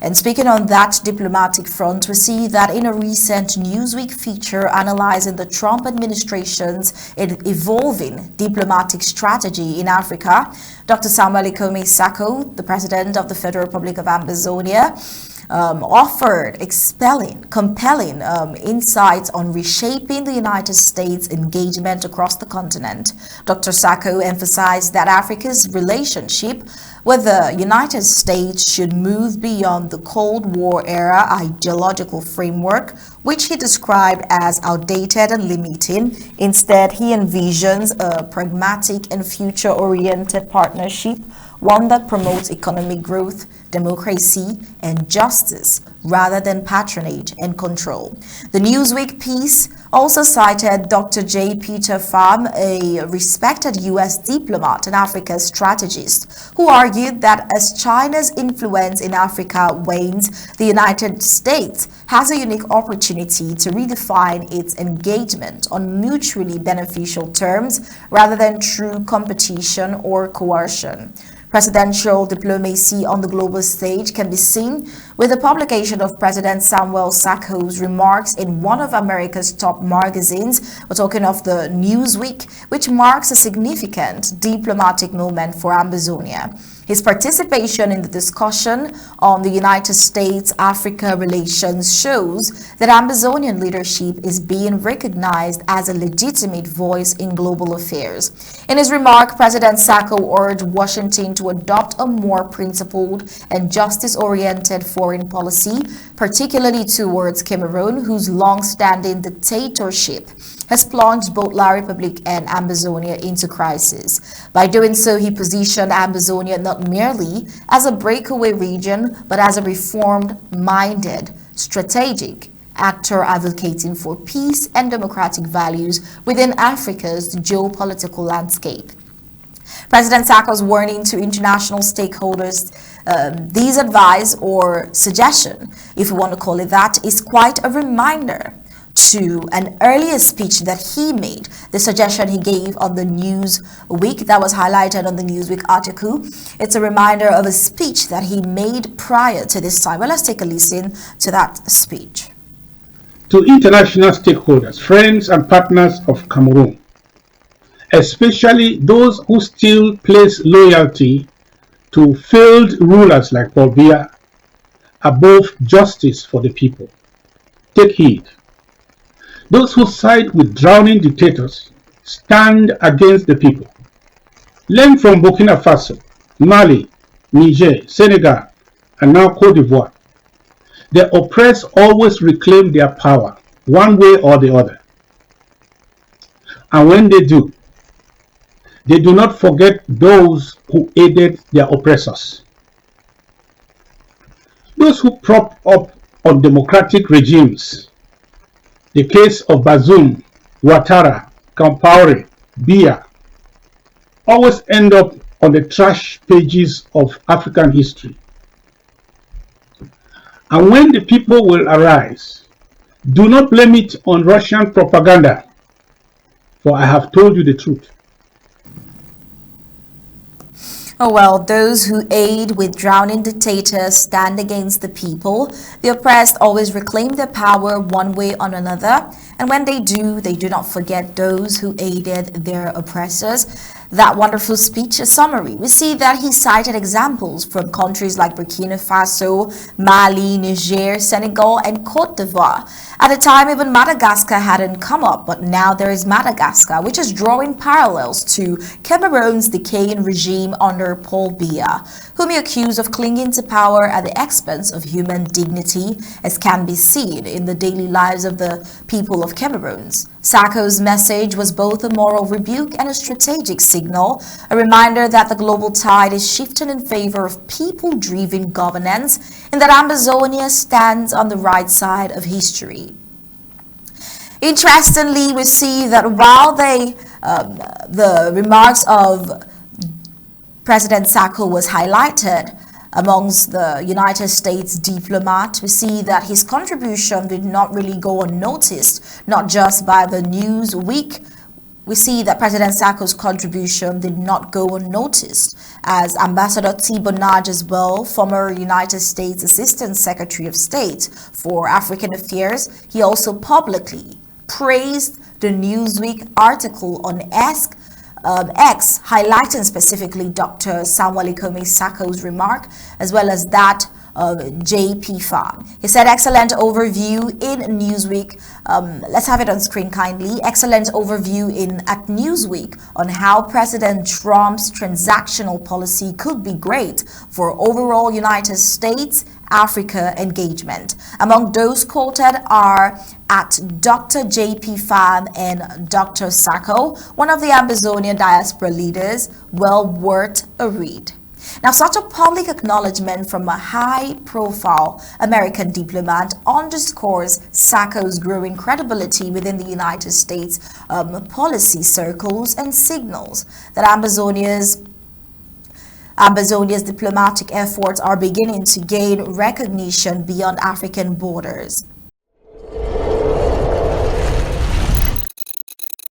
And speaking on that diplomatic front, we see that in a recent Newsweek feature analyzing the Trump administration's evolving diplomatic strategy in Africa, Dr. Sako, the president of the Federal Republic of Amazonia, offered compelling insights on reshaping the United States engagement across the continent. Dr. Sako emphasized that Africa's relationship with the United States should move beyond the Cold War era ideological framework, which he described as outdated and limiting. Instead, he envisions a pragmatic and future-oriented partnership, one that promotes economic growth, democracy, and justice rather than patronage and control. The Newsweek piece also cited Dr. J. Peter Pham, a respected U.S. diplomat and Africa strategist, who argued that as China's influence in Africa wanes, the United States has a unique opportunity to redefine its engagement on mutually beneficial terms rather than through competition or coercion. Presidential diplomacy on the global stage can be seen with the publication of President Sako's remarks in one of America's top magazines. We're talking of the Newsweek, which marks a significant diplomatic moment for Amazonia. His participation in the discussion on the United States-Africa relations shows that Amazonian leadership is being recognized as a legitimate voice in global affairs. In his remark, President Sako urged Washington to adopt a more principled and justice-oriented foreign policy, particularly towards Cameroon, whose long-standing dictatorship has plunged both La Republic and Amazonia into crisis. By doing so, he positioned Amazonia not merely as a breakaway region, but as a reformed-minded, strategic actor advocating for peace and democratic values within Africa's geopolitical landscape. President Sako's warning to international stakeholders, these advice or suggestion, if we want to call it that, is quite a reminder to an earlier speech that he made, the suggestion he gave on the Newsweek that was highlighted on the Newsweek article. It's a reminder of a speech that he made prior to this time. Well, let's take a listen to that speech. To international stakeholders, friends and partners of Cameroon, especially those who still place loyalty to failed rulers like Paul Biya above justice for the people, take heed. Those who side with drowning dictators stand against the people. Learn from Burkina Faso, Mali, Niger, Senegal, and now Cote d'Ivoire. The oppressed always reclaim their power, one way or the other. And when they do not forget those who aided their oppressors. Those who prop up undemocratic regimes, the case of Bazoum, Ouattara, Compaoré, Biya, always end up on the trash pages of African history. And when the people will arise, do not blame it on Russian propaganda, for I have told you the truth. Oh well, those who aid with drowning dictators stand against the people. The oppressed always reclaim their power one way or another. And when they do not forget those who aided their oppressors. That wonderful speech, a summary. We see that he cited examples from countries like Burkina Faso, Mali, Niger, Senegal, and Cote d'Ivoire. At the time, even Madagascar hadn't come up, but now there is Madagascar, which is drawing parallels to Cameroon's decaying regime under Paul Biya, whom he accused of clinging to power at the expense of human dignity, as can be seen in the daily lives of the people of Cameroon. Sako's message was both a moral rebuke and a strategic signal, a reminder that the global tide is shifting in favor of people-driven governance and that Amazonia stands on the right side of history. Interestingly, we see that while the remarks of President Sako was highlighted amongst the United States diplomat, we see that his contribution did not really go unnoticed, not just by the Newsweek We see that President Sako's contribution did not go unnoticed, as Ambassador Tibo Naj, as well, former United States Assistant Secretary of State for African Affairs, he also publicly praised the Newsweek article on X, highlighting specifically Dr. Samuel Ikome Sako's remark, as well as that of J.P. Farm. He said, excellent overview in Newsweek. Let's have it on screen kindly. Excellent overview at Newsweek on how President Trump's transactional policy could be great for overall United States Africa engagement. Among those quoted are at Dr. J.P. Farm and Dr. Sako, one of the Amazonian diaspora leaders, well worth a read. Now, such a public acknowledgement from a high-profile American diplomat underscores Sako's growing credibility within the United States policy circles and signals that Ambazonia's diplomatic efforts are beginning to gain recognition beyond African borders.